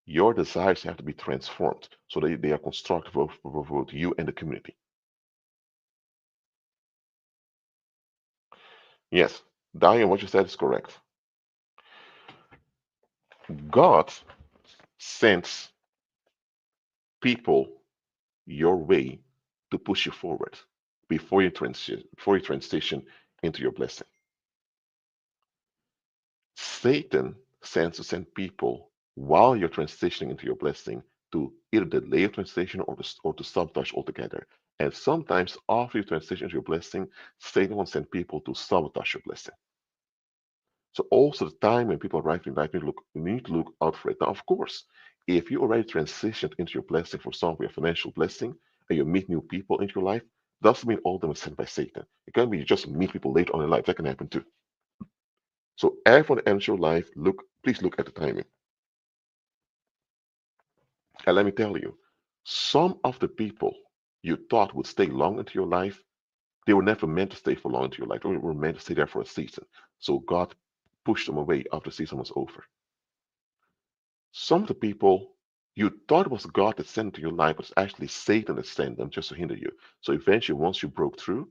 Your desires have to be transformed so that they are constructive for both you and the community. Yes, Diane, what you said is correct. God sends people your way to push you forward before you transition into your blessing. Satan sends to send people while you're transitioning into your blessing to either delay your transition or to sabotage altogether. And sometimes after you transition into your blessing, Satan will send people to sabotage your blessing. So also the time when people arrive in life, you need to look out for it. Now, of course, if you already transitioned into your blessing, for example, your financial blessing, and you meet new people into your life, doesn't mean all of them are sent by Satan. It can be you just meet people later on in life. That can happen too. So everyone that enters your life, please look at the timing. And let me tell you, some of the people you thought would stay long into your life, they were never meant to stay for long into your life. They were meant to stay there for a season. So God pushed them away after the season was over. Some of the people you thought it was God that sent into your life, but it's actually Satan that sent them just to hinder you. So eventually, once you broke through,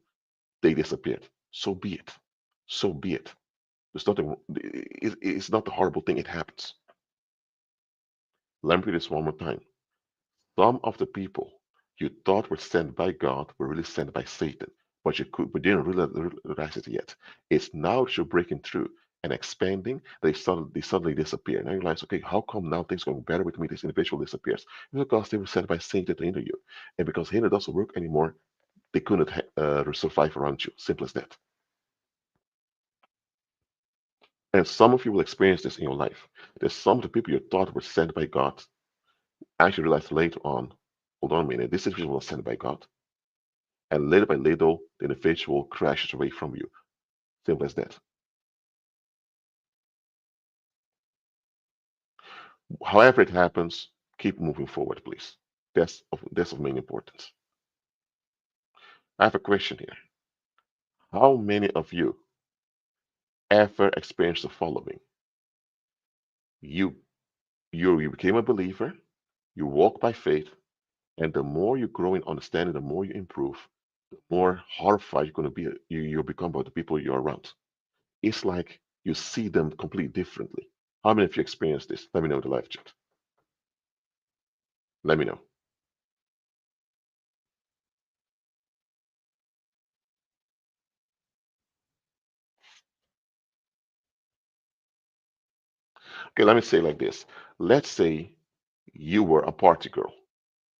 they disappeared. So be it. So be it. It's nothing. It's not a horrible thing. It happens. Let me read this one more time. Some of the people you thought were sent by God were really sent by Satan, but didn't realize it yet. It's now that you're breaking through and expanding, they suddenly disappear. Now you realize, okay, how come now things going better with me? This individual disappears. It's because they were sent by Satan to hinder you, and because hinder doesn't work anymore, they couldn't survive around you. Simple as that. And some of you will experience this in your life. There's some of the people you thought were sent by God actually realized later on hold on a minute, this individual was sent by God. And little by little, the individual crashes away from you. Simple as that. However it happens, keep moving forward, please. That's of main importance. I have a question here. How many of you ever experienced the following? You you became a believer, you walk by faith, and the more you grow in understanding, the more you improve, the more horrified you're going to be. You become about the people you're around. It's like you see them completely differently. How many of you experienced this? Let me know in the live chat. Let me know. Okay, let me say it like this. Let's say you were a party girl,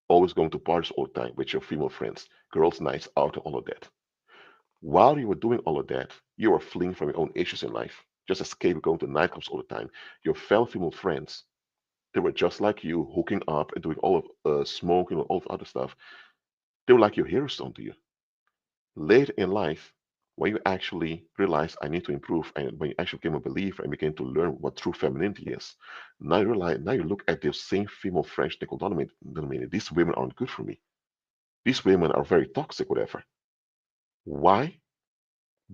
always going to parties all the time with your female friends, girls' nights out, and all of that. While you were doing all of that, you were fleeing from your own issues in life, just escape going to nightclubs all the time. Your fellow female friends, they were just like you, hooking up and doing all of smoking and all of other stuff. They were like your heroes to you. Later in life, when you actually realize I need to improve, and when you actually became a believer and began to learn what true femininity is, now you realize, now you look at those same female friends, they dominate. These women aren't good for me. These women are very toxic, whatever. Why?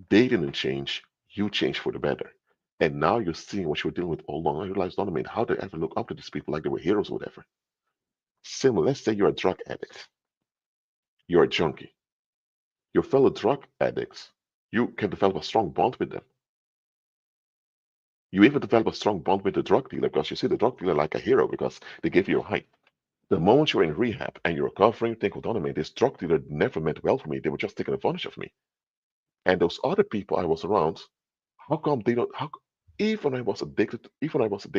They didn't change. You changed for the better. And now you're seeing what you were dealing with all along. I realized, dominate, how did I ever look up to these people like they were heroes or whatever? Similar, let's say you're a drug addict, you're a junkie. Your fellow drug addicts, you can develop a strong bond with them. You even develop a strong bond with the drug dealer because you see the drug dealer like a hero because they give you a high. The moment you're in rehab and you're recovering, you think, hold on a minute, this drug dealer never meant well for me. They were just taking advantage of me. And those other people I was around, how come they don't? Even when I was addicted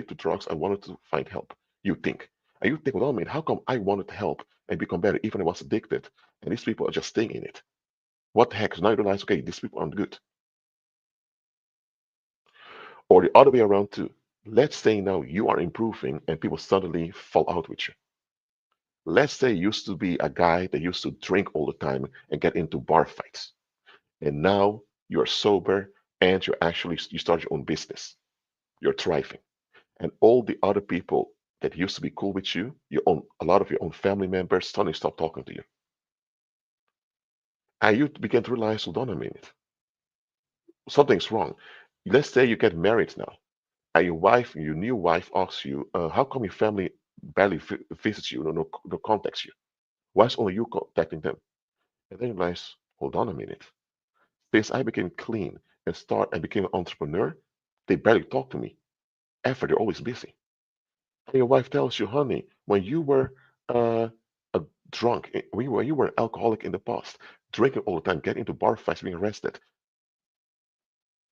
to drugs, I wanted to find help. You think, and you think, hold on a minute, how come I wanted to help and become better even when I was addicted, and these people are just staying in it? What the heck? So now you realize, okay, these people aren't good. Or the other way around too. Let's say now you are improving and people suddenly fall out with you. Let's say you used to be a guy that used to drink all the time and get into bar fights. And now you're sober and you start your own business. You're thriving. And all the other people that used to be cool with you, a lot of your own family members suddenly stop talking to you. And you begin to realize, hold on a minute, something's wrong. Let's say you get married now, and your new wife asks you, how come your family barely visits you, no contacts you? Why is only you contacting them? And then you realize, hold on a minute. Since I became clean and became an entrepreneur, they barely talk to me. Ever, they're always busy. And your wife tells you, honey, when you were uh, a drunk, when you were an alcoholic in the past, drinking all the time, getting into bar fights, being arrested,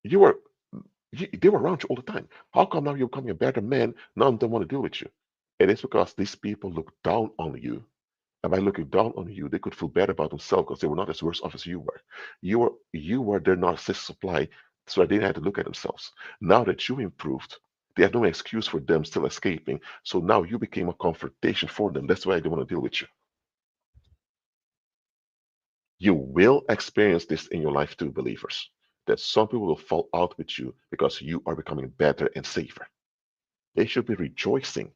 you were they were around you all the time. How come now you're becoming a better man? None of them want to deal with you. It is because these people look down on you. And by looking down on you, they could feel bad about themselves because they were not as worse off as you were. You were their narcissist supply, so they didn't have to look at themselves. Now that you improved, they have no excuse for them still escaping. So now you became a confrontation for them. That's why they want to deal with you. You will experience this in your life too, believers. That some people will fall out with you because you are becoming better and safer. They should be rejoicing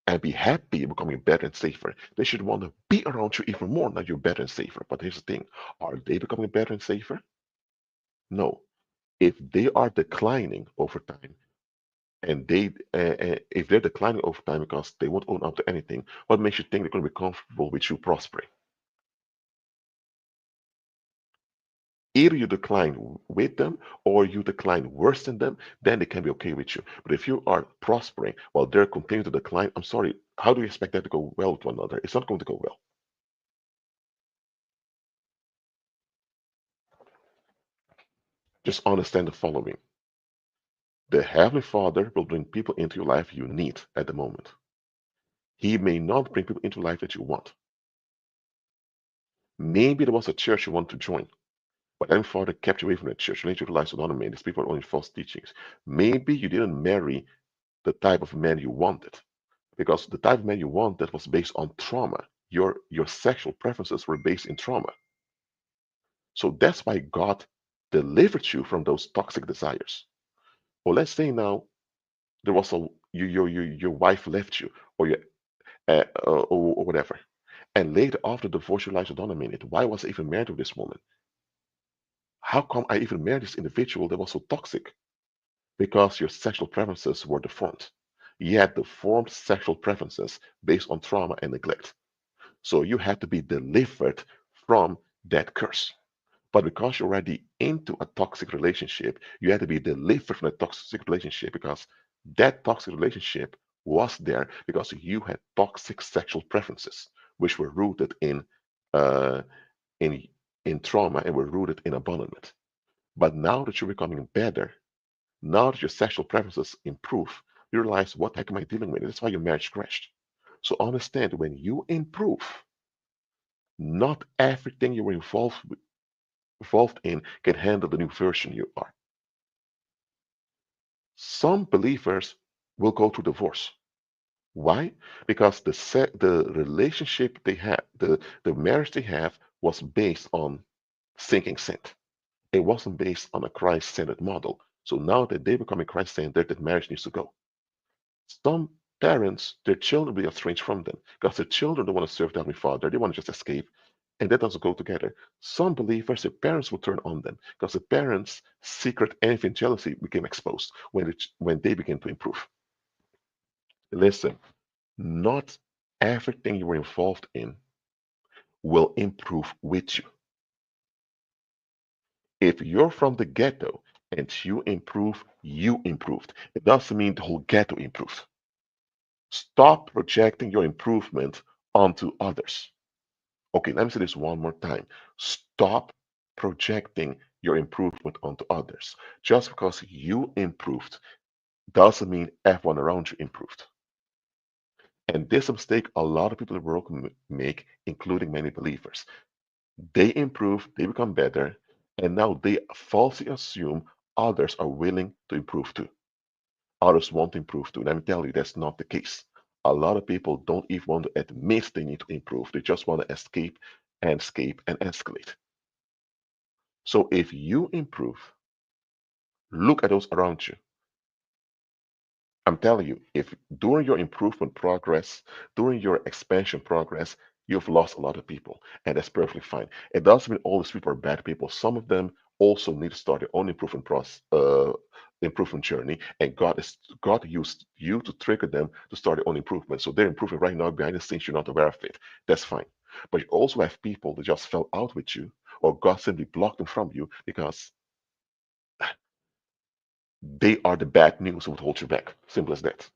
and be happy you're becoming better and safer. They should want to be around you even more now you're better and safer. But here's the thing, are they becoming better and safer? No. If they are declining over time, and if they're declining over time because they won't own up to anything, what makes you think they're going to be comfortable with you prospering? Either you decline with them or you decline worse than them, then they can be okay with you. But if you are prospering while they're continuing to decline, I'm sorry, how do you expect that to go well with one another? It's not going to go well. Just understand the following. The Heavenly Father will bring people into your life you need at the moment. He may not bring people into life that you want. Maybe there was a church you want to join, but Heavenly Father kept you away from that church. You need to realize, hold on a minute, these people are only false teachings. Maybe you didn't marry the type of man you wanted because the type of man you wanted was based on trauma. your sexual preferences were based in trauma. So that's why God delivered you from those toxic desires. Or let's say now there was a your wife left you, or your or whatever, and later after divorce you realize, hold on a minute, why was I even married to this woman? How come I even married this individual that was so toxic? Because your sexual preferences were deformed. You had deformed sexual preferences based on trauma and neglect. So you had to be delivered from that curse. But because you're already into a toxic relationship, you had to be delivered from a toxic relationship because that toxic relationship was there because you had toxic sexual preferences, which were rooted uh, in in trauma and were rooted in abandonment. But now that you're becoming better, now that your sexual preferences improve, you realize what the heck am I dealing with? That's why your marriage crashed. So understand when you improve, not everything you were involved in can handle the new version you are. Some believers will go through divorce. Why? Because the relationship they had, the marriage they have was based on sinking sand. It wasn't based on a Christ-centered model. So now that they become a Christ-centered, that marriage needs to go. Some parents, their children will be estranged from them because the children don't want to serve their Heavenly Father. They want to just escape, and that doesn't go together. Some believers, their parents will turn on them because the parents' secret envy and jealousy became exposed when they begin to improve. Listen, not everything you were involved in will improve with you. If you're from the ghetto and you improve, you improved. It doesn't mean the whole ghetto improved. Stop projecting your improvement onto others. Okay, let me say this one more time. Stop projecting your improvement onto others. Just because you improved doesn't mean everyone around you improved. And this mistake a lot of people in the world make, including many believers. They improve, they become better, and now they falsely assume others are willing to improve too. Others want to improve too. Let me tell you, that's not the case. A lot of people don't even want to admit they need to improve. They just want to escape and escalate. So if you improve, look at those around you. I'm telling you, if during your improvement progress, during your expansion progress, you've lost a lot of people, and that's perfectly fine. It doesn't mean all these people are bad people. Some of them also need to start their own improvement journey, and God used you to trigger them to start their own improvement. So they're improving right now behind the scenes. You're not aware of it. That's fine. But you also have people that just fell out with you, or God simply blocked them from you because they are the bad news that would hold you back. Simple as that.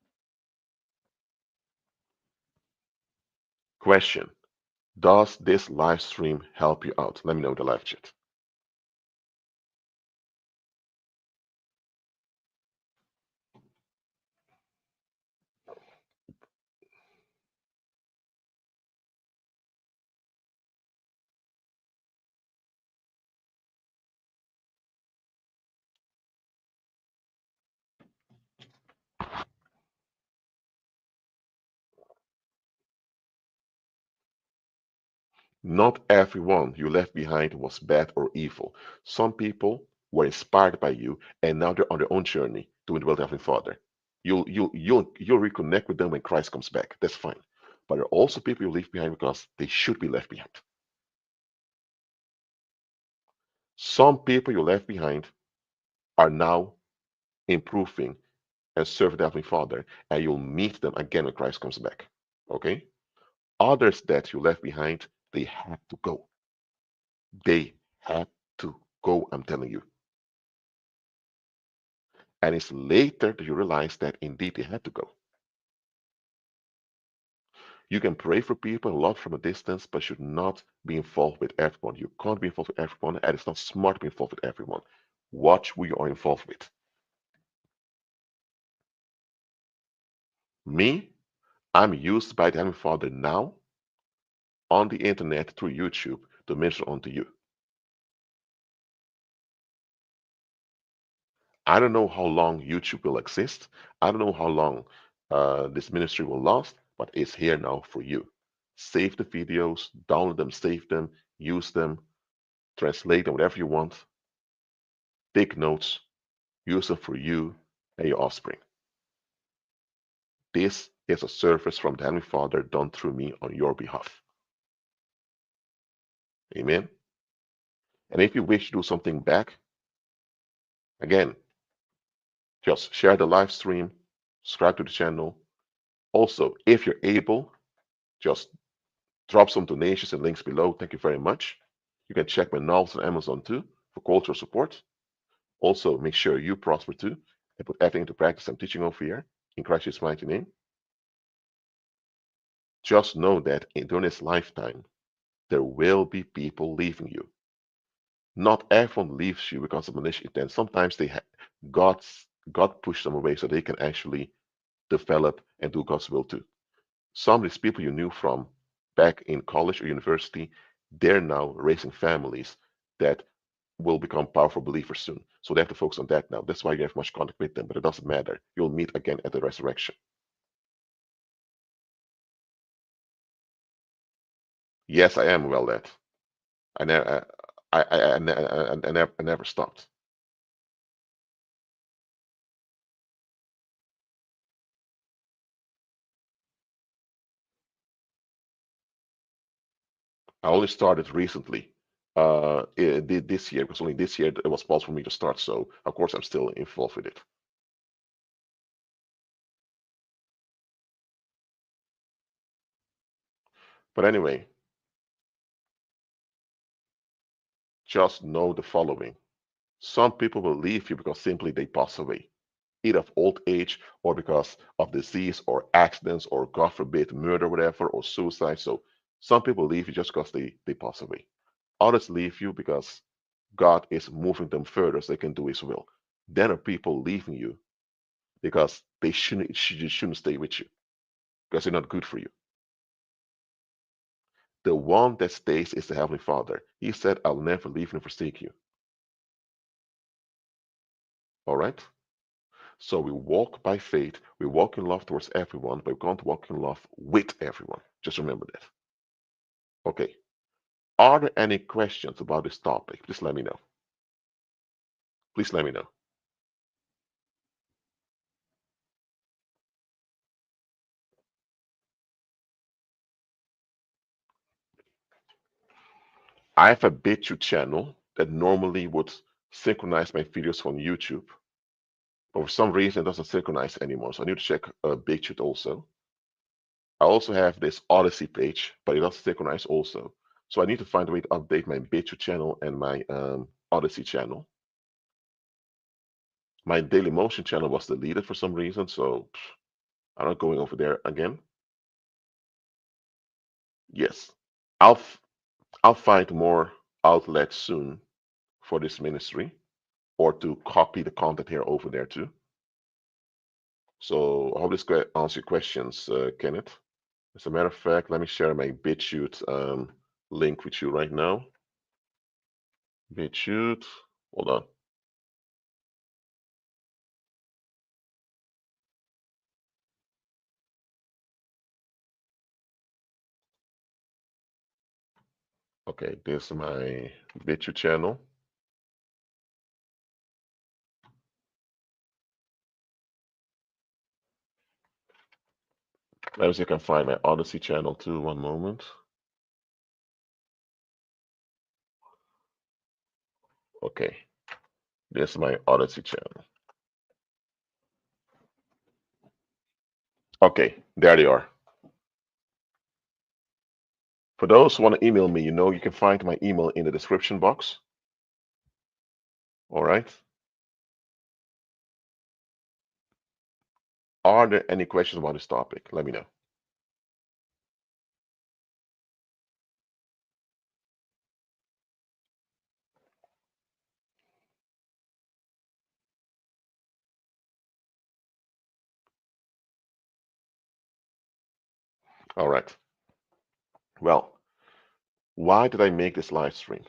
Question: does this live stream help you out? Let me know in the live chat. Not everyone you left behind was bad or evil. Some people were inspired by you, and now they're on their own journey to the will of Heavenly Father. You'll reconnect with them when Christ comes back. That's fine. But there are also people you leave behind because they should be left behind. Some people you left behind are now improving and serving the Heavenly Father, and you'll meet them again when Christ comes back. Okay? Others that you left behind, they have to go. They have to go, I'm telling you. And it's later that you realize that indeed they had to go. You can pray for people and love from a distance, but should not be involved with everyone. You can't be involved with everyone, and it's not smart to be involved with everyone. Watch who you are involved with. Me, I'm used by the Heavenly Father now on the internet through YouTube to minister unto you. I don't know how long YouTube will exist. I don't know how long this ministry will last, but it's here now for you. Save the videos, download them, save them, use them, translate them, whatever you want. Take notes, use them for you and your offspring. This is a service from the Heavenly Father done through me on your behalf. Amen. And if you wish to do something back, again, just share the live stream, subscribe to the channel. Also, if you're able, just drop some donations and links below. Thank you very much. You can check my novels on Amazon too for cultural support. Also, make sure you prosper too and put everything into practice I'm teaching over here in Christ's mighty name. Just know that during this lifetime, there will be people leaving you. Not everyone leaves you because of malicious intent. Sometimes God pushed them away so they can actually develop and do God's will too. Some of these people you knew from back in college or university, they're now raising families that will become powerful believers soon. So they have to focus on that now. That's why you have much contact with them, but it doesn't matter. You'll meet again at the resurrection. Yes, I am well led. I never, I never stopped. I only started recently. This year, because only this year it was possible for me to start. So of course I'm still involved with it. But anyway, just know the following. Some people will leave you because simply they pass away, either of old age or because of disease or accidents or God forbid murder, whatever, or suicide. So some people leave you just because they pass away. Others leave you because God is moving them further so they can do His will. Then are people leaving you because they shouldn't stay with you because they're not good for you. The one that stays is the Heavenly Father. He said, I'll never leave and forsake you. All right? So we walk by faith, we walk in love towards everyone, but we can't walk in love with everyone. Just remember that. Okay. Are there any questions about this topic? Please let me know. Please let me know. I have a BitChute channel that normally would synchronize my videos from YouTube, but for some reason it doesn't synchronize anymore. So I need to check BitChute also. I also have this Odyssey page, but it doesn't synchronize also. So I need to find a way to update my BitChute channel and my Odyssey channel. My Daily Motion channel was deleted for some reason, so I'm not going over there again. Yes, I'll I'll find more outlets soon for this ministry, or to copy the content here over there too. So I hope this answer your questions, Kenneth. As a matter of fact, let me share my BitChute link with you right now. BitChute, hold on. Okay, this is my BitChute channel. Let me see if I can find my Odyssey channel too. One moment. Okay, this is my Odyssey channel. Okay, there they are. For those who want to email me, you can find my email in the description box. All right. Are there any questions about this topic? Let me know. All right. Well, why did I make this live stream?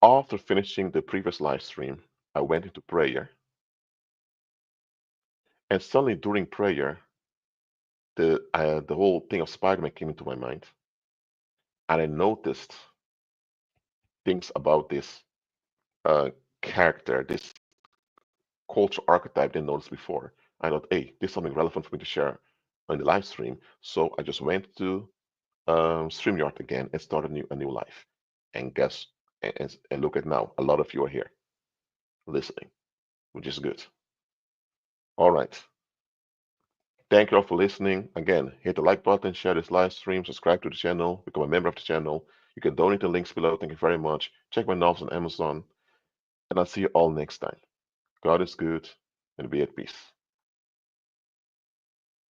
After finishing the previous live stream, I went into prayer. And suddenly during prayer, the whole thing of Spider-Man came into my mind. and I noticed things about this character, this culture archetype didn't notice before. I thought, hey, this is something relevant for me to share on the live stream. So I just went to StreamYard again and started a new life. And guess, and look at now, a lot of you are here listening, which is good. All right. Thank you all for listening. Again, hit the like button, share this live stream, subscribe to the channel, become a member of the channel. You can donate the links below. Thank you very much. Check my novels on Amazon. And I'll see you all next time. God is good and be at peace.